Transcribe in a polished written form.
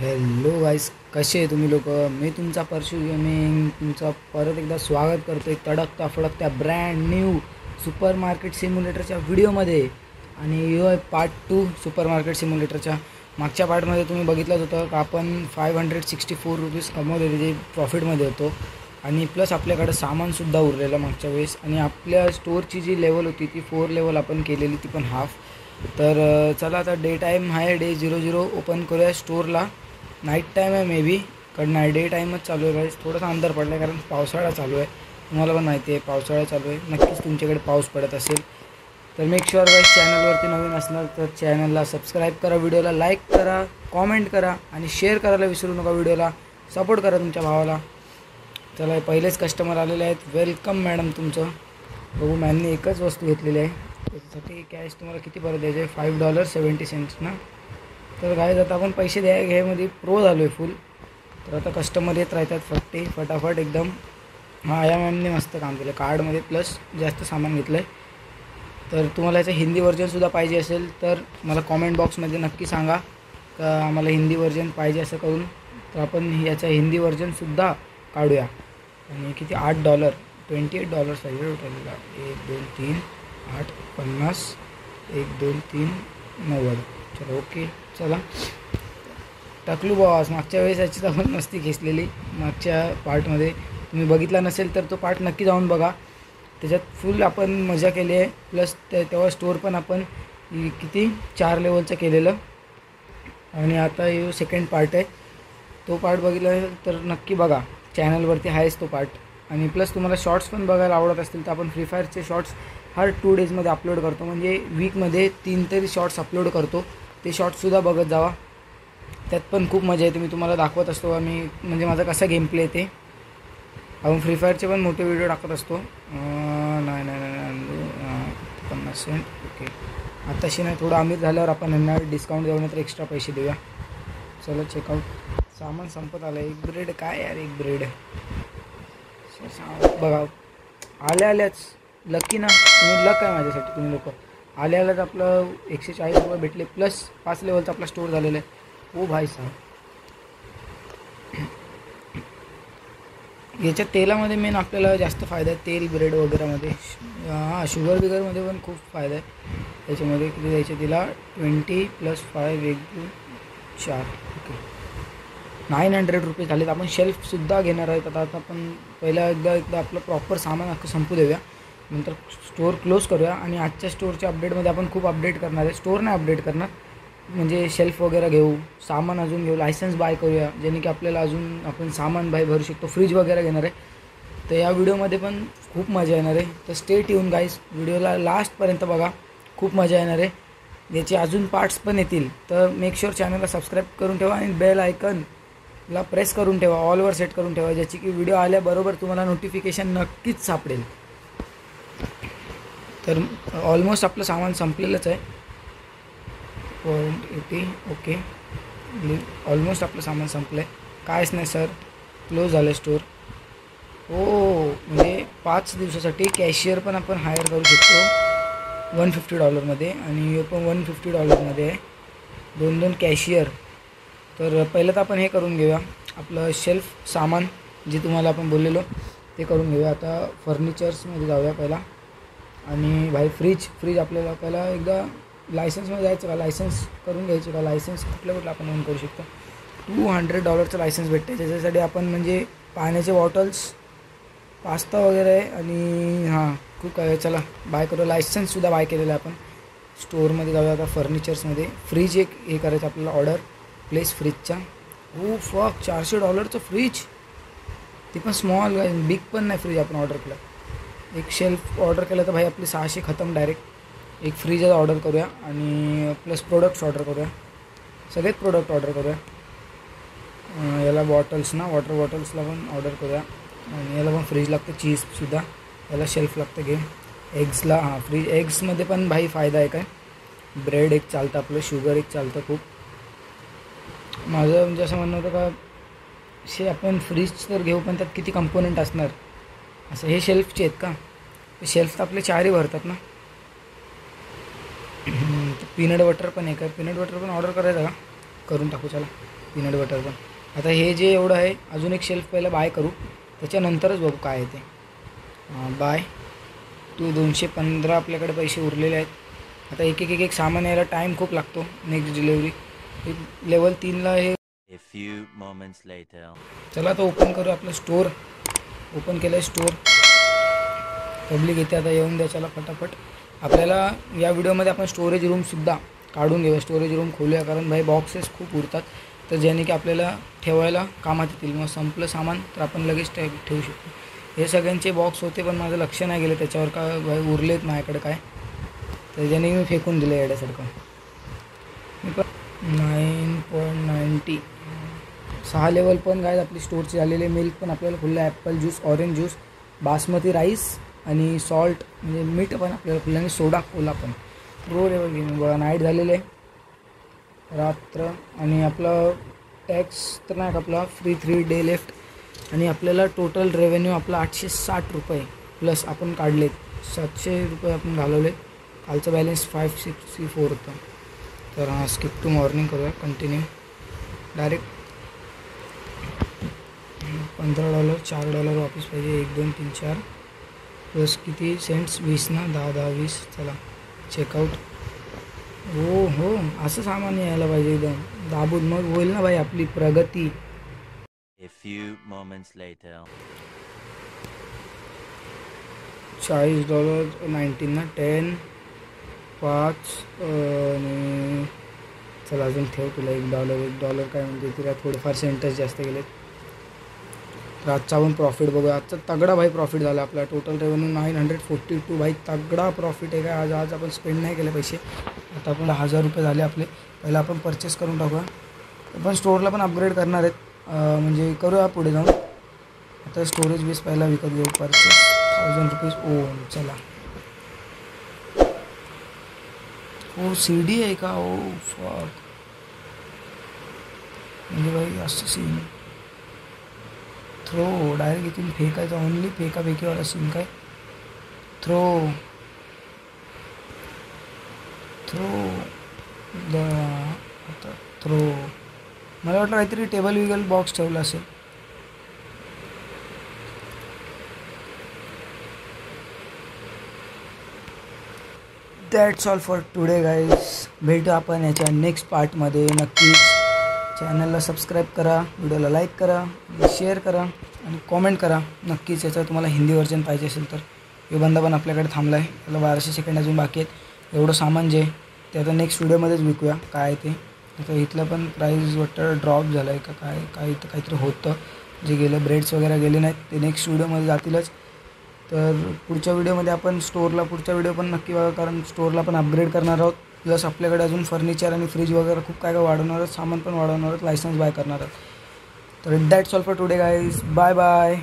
Hello गाईस, कसे आहे तुम्ही लोक. मी तुमचा परशू गेमिंग तुमचं परत एकदा स्वागत करतो आहे तडकता फडकत्या ब्रँड न्यू सुपर मार्केट सिम्युलेटरच्या व्हिडिओमध्ये. आणि यो आहे पार्ट 2 सुपर मार्केट सिम्युलेटरच्या. मागच्या पार्टमध्ये तुम्ही बघितलंच होतं का आपण 564 रुपीज कमवलेले, जे प्रॉफिटमध्ये होतो. आणि प्लस आपल्याकडं सामानसुद्धा उरलेलं मागच्या वेळेस. आणि आपल्या स्टोअरची जी लेवल होती ती 4 लेवल आपण केलेली, ती पण हाफ. तर चला आता डे टाईम आहे, डे 00 ओपन करूया स्टोअरला. नाईट टाईम आहे मे बी, कारण नाही डे टाईमच चालू आहे गाईस. थोडासा अंधार पडला आहे कारण पावसाळा चालू आहे. तुम्हाला पण माहिती आहे पावसाळा चालू आहे, नक्कीच तुमच्याकडे पाऊस पडत असेल. तर मेक शुअर गाईस, चॅनलवरती नवीन असणार तर चॅनलला सबस्क्राईब करा, व्हिडिओला लाईक करा, कॉमेंट करा आणि शेअर करायला विसरू नका. व्हिडिओला सपोर्ट करा तुमच्या भावाला. चला, पहिलेच कस्टमर आलेले आहेत. वेलकम मॅडम तुमचं. बघू, मॅनने एकच वस्तू घेतलेली आहे, त्याच्यासाठी कॅश तुम्हाला किती परत द्यायचे? $5.70 ना. तर काय आता आपण पैसे घ्यायमध्ये प्रो झालो आहे फुल. तर आता कस्टमर येत राहतात फटाफट एकदम. हां, या मॅमने मस्त काम केलं, कार्डमध्ये प्लस जास्त सामान घेतलं आहे. तर तुम्हाला याचं हिंदी व्हर्जनसुद्धा पाहिजे असेल तर मला कॉमेंट बॉक्समध्ये नक्की सांगा का आम्हाला हिंदी व्हर्जन पाहिजे असं करून. तर आपण याचं हिंदी व्हर्जनसुद्धा काढूया. आणि किती? $8, $28 पाहिजे टोटलला. 1 2 3 8 50 1 2 3 90. चलो ओके, चला टाकलू बॉस. मागच्या वेळेस याची आपण मस्ती घेतलेली मागच्या पार्टमध्ये, तुम्ही बघितला नसेल तर तो पार्ट नक्की जाऊन बघा. त्याच्यात फुल आपण मजा केली आहे. प्लस तेव्हा स्टोअर पण आपण किती 4 लेवलचं केलेलं. आणि आता हे सेकंड पार्ट आहे, तो पार्ट बघितला तर नक्की बघा, चॅनलवरती आहेच तो पार्ट. आणि प्लस तुम्हाला शॉर्ट्स पण बघायला आवडत असतील तर आपण फ्री फायरचे शॉर्ट्स हर 2 डेजमध्ये अपलोड करतो, म्हणजे वीकमध्ये 3 तरी शॉर्ट्स अपलोड करतो. ते शॉर्ट्ससुद्धा बघत जावा, त्यात पण खूप मजा येते. मी तुम्हाला दाखवत असतो आम्ही, म्हणजे माझा कसा गेम प्ले ते. आपण फ्री फायरचे पण मोठे व्हिडिओ टाकत असतो. नाही 50 सेंट ओके. आताशी नाही, थोडं अमीर झाल्यावर आपण यांना डिस्काउंट देऊ, तर एक्स्ट्रा पैसे देऊया. चलो चेकआउट. सामान संपत आलं. एक ब्रेड काय यार, एक ब्रेड बघा. आल्याच लकी ना, तुम्ही लक आहे माझ्यासाठी. तुम्ही लोक आल्यालाच आपलं 140 रुपये भेटले, प्लस 5 लेवलचा आपला स्टोअर झालेला आहे. ओ भाई साहेब, याच्या तेलामध्ये मेन आपल्याला जास्त फायदा आहे. तेल ब्रेड वगैरेमध्ये, हां शुगर बिगरमध्ये पण खूप फायदा आहे. त्याच्यामध्ये किती द्यायचे तिला? 20 + 5 1 2 4 ओके. 900 रुपये झालेत. आपण शेल्फसुद्धा घेणार आहेत. आता आपण पहिला एकदा आपलं प्रॉपर सामान अख्खं संपू देऊया, नंतर स्टोअर क्लोज करूया. आणि आजच्या स्टोअरच्या अपडेटमध्ये आपण खूप अपडेट करणार आहे. स्टोअर नाही अपडेट करणार, म्हणजे शेल्फ वगैरे घेऊ, सामान अजून घेऊ, लायसन्स बाय करूया, ज्याने की आपल्याला अजून आपण सामान बाय भरू शकतो. फ्रीज वगैरे घेणार आहे. तर या व्हिडिओमध्ये पण खूप मजा येणार आहे. तर स्टे ट्यून गाईस, व्हिडिओला लास्टपर्यंत बघा, खूप मजा येणार आहे. याचे अजून पार्ट्स पण येतील. तर मेक शुअर चॅनलला सबस्क्राईब करून ठेवा आणि बेल आयकनला प्रेस करून ठेवा, ऑलवर सेट करून ठेवा, ज्याची की व्हिडिओ आल्याबरोबर तुम्हाला नोटिफिकेशन नक्कीच सापडेल. तर ऑलमोस्ट आपलं सामान संपलेलंच आहे. 0.80 ओके. ऑलमोस्ट आपलं सामान संपलं आहे. कायच नाही सर, क्लोज झालं स्टोअर. हो, म्हणजे 5 दिवसासाठी कॅशियर पण आपण हायर करू शकतो $150 आणि पण $150 आहे. 2 कॅशियर. तर पहिलं तर आपण हे करून घेऊया, आपलं शेल्फ सामान जे तुम्हाला आपण बोललेलो ते करून घेऊया. आता फर्निचर्समध्ये जाऊया पहिला. आणि भाई फ्रीज आपल्याला पहिला एकदा लायसन्समध्ये जायचं का, लायसन्स करून घ्यायचं का. लायसन्स कुठलं आपण ऑन करू शकतो. $200चं लायसन्स भेटते. त्याच्यासाठी आपण म्हणजे पाण्याचे बॉटल्स, पास्ता वगैरे आणि हां खूप काय. चला बाय करू. लायसन्ससुद्धा बाय केलेलं आहे आपण. स्टोअरमध्ये जाऊया आता, फर्निचर्समध्ये. फ्रीज एक हे करायचं आपल्याला, ऑर्डर प्लेस फ्रीजचा. हो फक, $400चं फ्रीज, ते पण स्मॉल, बिग पण नाही फ्रीज आपण ऑर्डर केलं. एक शेल्फ ऑर्डर केलं तर भाई आपली 600 खतम डायरेक्ट. एक फ्रीजच ऑर्डर करूया आणि प्लस प्रोडक्ट्स ऑर्डर करूया, सगळेच प्रोडक्ट ऑर्डर करूया. याला बॉटल्स ना, वॉटर बॉटल्सला पण ऑर्डर करूया. आणि याला पण फ्रीज लागतं, चीजसुद्धा. याला शेल्फ लागतं. घे एग्सला, हां फ्रीज. एग्समध्ये पण भाई फायदा आहे काय, ब्रेड एक चालतं आपलं, शुगर एक चालतं खूप. माझं म्हणजे असं म्हणणं होतं का आपण फ्रीज तर घेऊ, पण त्यात किती कंपोनंट असणार असं. हे शेल्फचे आहेत का, शेल्फ तर आपले 4ही भरतात ना. पीनट बटर पण आहे का, पीनट बटर पण ऑर्डर करायचं का. करून टाकू. चला पीनट बटर पण. आता हे जे एवढं आहे अजून एक शेल्फ पहिलं बाय करू, त्याच्यानंतरच बघू काय आहे ते. बाय 215 आपल्याकडे पैसे उरलेले आहेत. आता एक एक सामान यायला टाईम खूप लागतो. नेक्स्ट डिलेवरी लेवल 3ला हे. चला आता ओपन करू आपलं स्टोअर. ओपन केलं आहे स्टोअर. पब्लिक येते आता, येऊन द्या चला फटाफट. आपल्याला या व्हिडिओमध्ये आपण स्टोरेज रूमसुद्धा काढून घेऊया, स्टोरेज रूम खोलूया. कारण भाई बॉक्सेस खूप उरतात, तर ज्याने की आपल्याला ठेवायला कामात येतील. मग संपलं सामान तर आपण लगेच ठेवू शकतो. हे सगळ्यांचे बॉक्स होते पण माझं लक्ष नाही गेलं त्याच्यावर का भाई उरलेत माझ्याकडे काय, तर ज्याने मी फेकून दिलं येड्यासारखं. मी पण 9.90 6 लेवल पण काय आपली स्टोअरची झालेली. मिल्क पण आपल्याला खुल्लं. Apple juice, orange juice, basmati rice आणि सॉल्ट म्हणजे मीठ पण आपल्याला खुल्लं. आणि सोडा कोला पण प्रो लेवल गेमिंग. बघा नाईट झालेलं आहे, रात्र. आणि आपलं टॅक्स तर नाही आपला फ्री 3 डे लेफ्ट. आणि आपल्याला टोटल रेव्हेन्यू आपला 860 रुपये प्लस आपण काढलेत. 700 रुपये आपण घालवले. कालचं बॅलेन्स 564 होतं. तर स्किप टू मॉर्निंग करूया. कंटिन्यू डायरेक्ट $15 $4 वापस पाहिजे. 1 2 3 4 प्लस किती सेंट्स 20 ना, 10 10 20. चला चेकआउट. हो असं सामान यायला पाहिजे एकदम दाबून, मग होईल ना भाई आपली प्रगती. $40 19 ना, 10 5 आणि चला अजून ठेव तुला $1 काय म्हणते तिला थोडेफार सेंटर्स जास्त गेलेत. तर आजचा आपण प्रॉफिट बघूया. आजचा तगडा भाई प्रॉफिट झाला आपला. टोटल रेव्हेन्यू 942 भाई, तगडा प्रॉफिट आहे काय. आज आपण स्पेंड नाही केले पैसे. आता आपल्याला 1000 रुपये झाले आपले. पहिला आपण परचेस करून टाकूया. पण स्टोअरला पण अपग्रेड करणार आहेत, म्हणजे करूया पुढे जाऊन. आता स्टोरेज बेस पहिला विकत घेऊ. Purchase 1000 rupees. चला CD आहे का. फक म्हणजे भाई असं सीन. थ्रो डायरेक्ट इथून फेकायचा. ओनली फेकाफेकीवाला सीन काय. थ्रो मला वाटलं काहीतरी टेबल विगल बॉक्स ठेवला असेल. That's all for today guys. भेटू आपण याच्या नेक्स्ट पार्टमध्ये. नक्कीच चॅनलला सबस्क्राईब करा, व्हिडिओला लाईक करा, शेअर करा आणि कॉमेंट करा. नक्कीच याचं तुम्हाला हिंदी व्हर्जन पाहिजे असेल तर. हे बंदा पण आपल्याकडे थांबला आहे. त्याला 1200 सेकंड अजून बाकी आहेत. एवढं सामान जे ते आता नेक्स्ट व्हिडिओमध्येच विकूया काय आहे ते. आता इथलं पण प्राईस वाटतं ड्रॉप झालं आहे का काय इथं काहीतरी होतं जे गेलं. ब्रेड्स वगैरे गेले नाहीत, ते नेक्स्ट व्हिडिओमध्ये जातीलच. तर पुढच्या व्हिडिओमध्ये आपण स्टोअरला पुढचा व्हिडिओ पण नक्की बघा, कारण स्टोअरला पण अपग्रेड करणार आहोत. प्लस आपल्याकडे अजून फर्निचर आणि फ्रीज वगैरे खूप काय वाढवणार आहोत. सामान पण वाढवणार आहोत. लायसन्स बाय करणार आहोत. तर that's all for today guys. Bye bye.